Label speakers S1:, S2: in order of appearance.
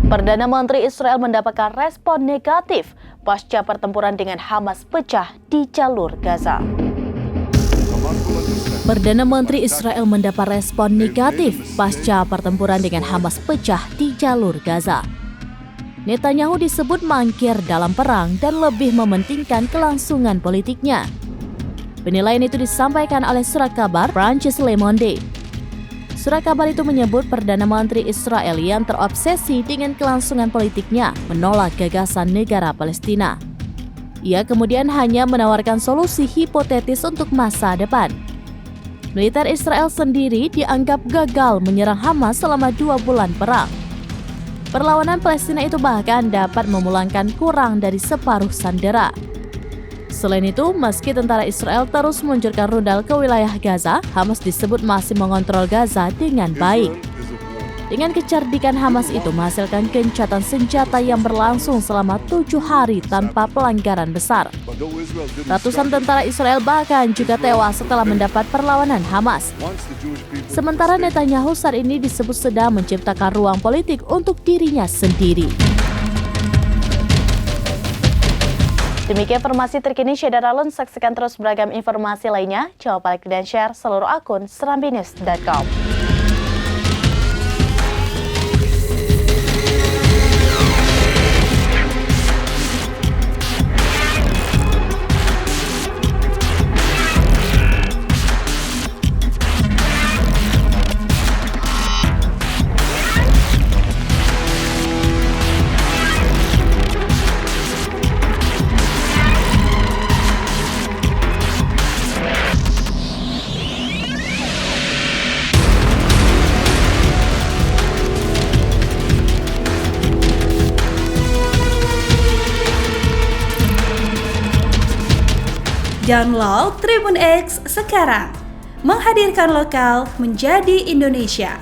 S1: Perdana Menteri Israel mendapatkan respon negatif pasca pertempuran dengan Hamas pecah di jalur Gaza. Perdana Menteri Israel mendapat respon negatif pasca pertempuran dengan Hamas pecah di jalur Gaza. Netanyahu disebut mangkir dalam perang dan lebih mementingkan kelangsungan politiknya. Penilaian itu disampaikan oleh surat kabar Prancis Le Monde. Surat kabar itu menyebut Perdana Menteri Israel yang terobsesi dengan kelangsungan politiknya menolak gagasan negara Palestina. Ia kemudian hanya menawarkan solusi hipotetis untuk masa depan. Militer Israel sendiri dianggap gagal menyerang Hamas selama 2 bulan perang. Perlawanan Palestina itu bahkan dapat memulangkan kurang dari separuh sandera. Selain itu, meski tentara Israel terus meluncurkan rudal ke wilayah Gaza, Hamas disebut masih mengontrol Gaza dengan baik. Dengan kecerdikan Hamas itu menghasilkan gencatan senjata yang berlangsung selama 7 hari tanpa pelanggaran besar. Ratusan tentara Israel bahkan juga tewas setelah mendapat perlawanan Hamas. Sementara Netanyahu saat ini disebut sedang menciptakan ruang politik untuk dirinya sendiri. Demikian informasi terkini Syedar Alun. Saksikan terus beragam informasi lainnya. Jangan lupa like dan share seluruh akun serambinews.com.
S2: Download Tribun X sekarang, menghadirkan lokal menjadi Indonesia.